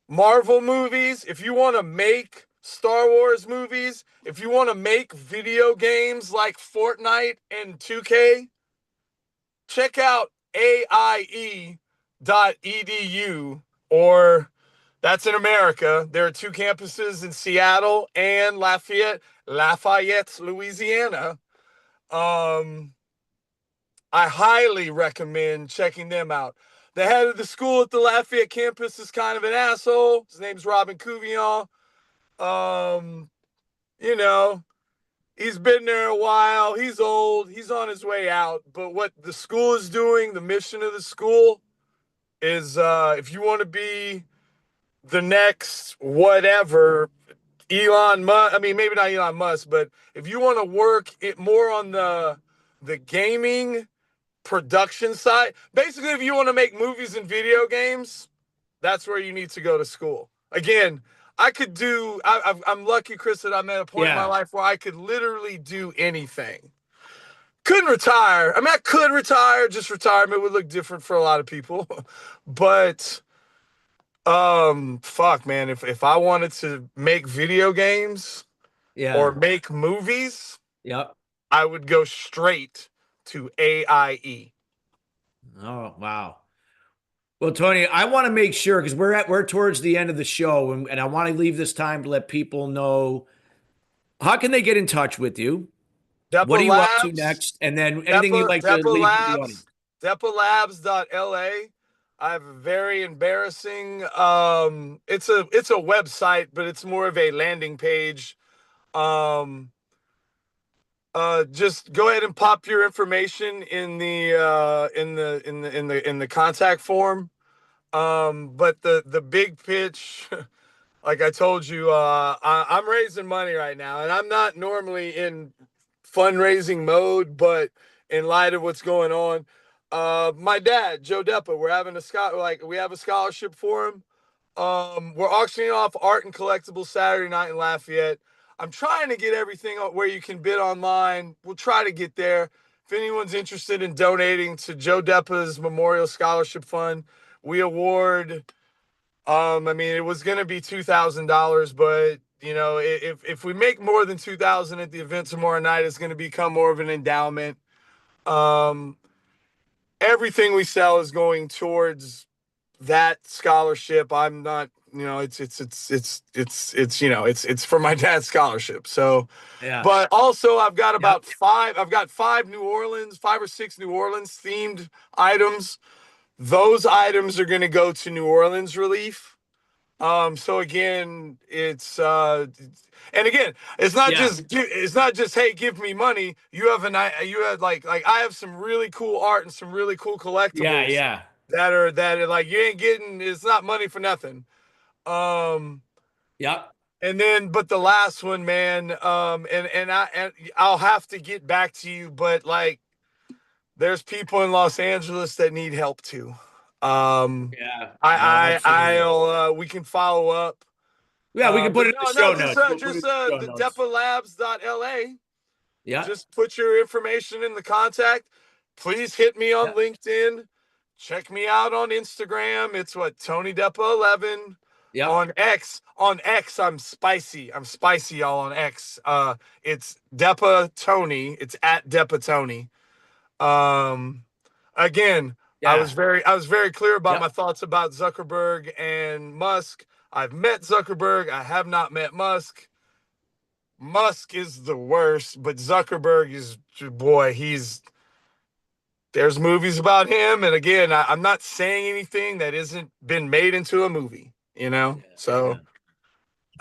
[SPEAKER 2] Marvel movies, if you want to make Star Wars movies, if you want to make video games like Fortnite and 2K, check out AIE.edu, or that's in America. There are two campuses in Seattle and Lafayette, Louisiana. Um, I highly recommend checking them out. The head of the school at the Lafayette campus is kind of an asshole. His name's Robin Couvillon. Um, you know, he's been there a while. He's old. He's on his way out. But what the school is doing, the mission of the school is if you want to be the next whatever, Elon Musk, I mean, maybe not Elon Musk, but if you want to work it more on the gaming production side, basically, if you want to make movies and video games, that's where you need to go to school. Again, I'm lucky, Chris, that I'm at a point in my
[SPEAKER 1] Yeah.
[SPEAKER 2] life where I could literally do anything. Couldn't retire. I mean, I could retire, just retirement would look different for a lot of people. But fuck, man, if I wanted to make video games or
[SPEAKER 1] Yeah.
[SPEAKER 2] make movies,
[SPEAKER 1] Yep.
[SPEAKER 2] I would go straight to AIE.
[SPEAKER 1] Oh, wow. Well, Tony, I want to make sure because we're towards the end of the show, and I want to leave this time to let people know how can they get in touch with you? What
[SPEAKER 2] Depa
[SPEAKER 1] are you up to
[SPEAKER 2] Labs,
[SPEAKER 1] next? And then anything you'd
[SPEAKER 2] Depa,
[SPEAKER 1] like to
[SPEAKER 2] Depa
[SPEAKER 1] leave with the
[SPEAKER 2] Labs,
[SPEAKER 1] audience.
[SPEAKER 2] DepaLabs.la. I have a very embarrassing it's a website, but it's more of a landing page. Um just go ahead and pop your information in the contact form. But the big pitch, like I told you, I'm raising money right now, and I'm not normally in fundraising mode, but in light of what's going on, my dad, Joe Depa, we have a scholarship for him. We're auctioning off art and collectibles Saturday night in Lafayette. I'm trying to get everything where you can bid online. We'll try to get there. If anyone's interested in donating to Joe Depa's Memorial Scholarship Fund, we award. I mean, it was going to be $2,000, but if we make more than 2,000 at the event tomorrow night, it's going to become more of an endowment. Um, Everything we sell is going towards that scholarship. I'm not, it's for my dad's scholarship. So,
[SPEAKER 1] Yeah.
[SPEAKER 2] but also
[SPEAKER 1] Yep.
[SPEAKER 2] I've got five or six New Orleans themed items. Those items are going to go to New Orleans Relief. So again, and again,
[SPEAKER 1] Yeah.
[SPEAKER 2] it's not just, hey, give me money. You have like I have some really cool art and some really cool
[SPEAKER 1] Yeah.
[SPEAKER 2] collectibles
[SPEAKER 1] Yeah.
[SPEAKER 2] that are like, you ain't getting, it's not money for nothing. Um,
[SPEAKER 1] Yep.
[SPEAKER 2] and then, but the last one, man, and I'll have to get back to you, but like, there's people in Los Angeles that need help too. Um,
[SPEAKER 1] Yeah. No, absolutely.
[SPEAKER 2] we can follow up.
[SPEAKER 1] Yeah, we can put
[SPEAKER 2] But
[SPEAKER 1] it in the
[SPEAKER 2] no,
[SPEAKER 1] show notes. We'll put it in the show
[SPEAKER 2] the
[SPEAKER 1] notes.
[SPEAKER 2] depalabs.la.
[SPEAKER 1] Yeah.
[SPEAKER 2] Just put your information in the contact. Please hit me on
[SPEAKER 1] Yeah.
[SPEAKER 2] LinkedIn. Check me out on Instagram. It's Tony Depa 11.
[SPEAKER 1] Yep.
[SPEAKER 2] On X, I'm spicy. I'm spicy, y'all, on X. It's Depa Tony. It's at Depa Tony. Um, again,
[SPEAKER 1] Yeah.
[SPEAKER 2] I was very clear about my
[SPEAKER 1] Yep.
[SPEAKER 2] thoughts about Zuckerberg and Musk. I've met Zuckerberg. I have not met Musk. Musk is the worst, but Zuckerberg is, boy, there's movies about him. And again, I'm not saying anything that isn't been made into a movie, you know? So,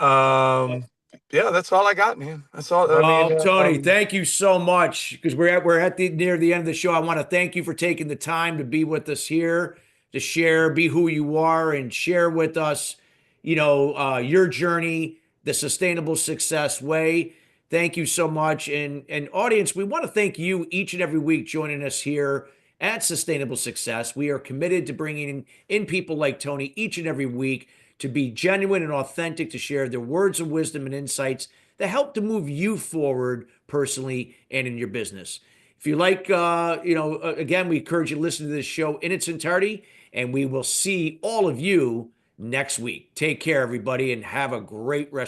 [SPEAKER 1] Amen.
[SPEAKER 2] um, yeah, that's all I got, man. That's all. I mean,
[SPEAKER 1] Well, Tony, thank you so much because we're at the near the end of the show. I want to thank you for taking the time to be with us here, to share, be who you are, and share with us, your journey, the sustainable success way. Thank you so much, and audience, we want to thank you each and every week joining us here at Sustainable Success. We are committed to bringing in people like Tony each and every week to be genuine and authentic, to share their words of wisdom and insights that help to move you forward personally and in your business. If you like, again, we encourage you to listen to this show in its entirety, and we will see all of you next week. Take care, everybody, and have a great rest.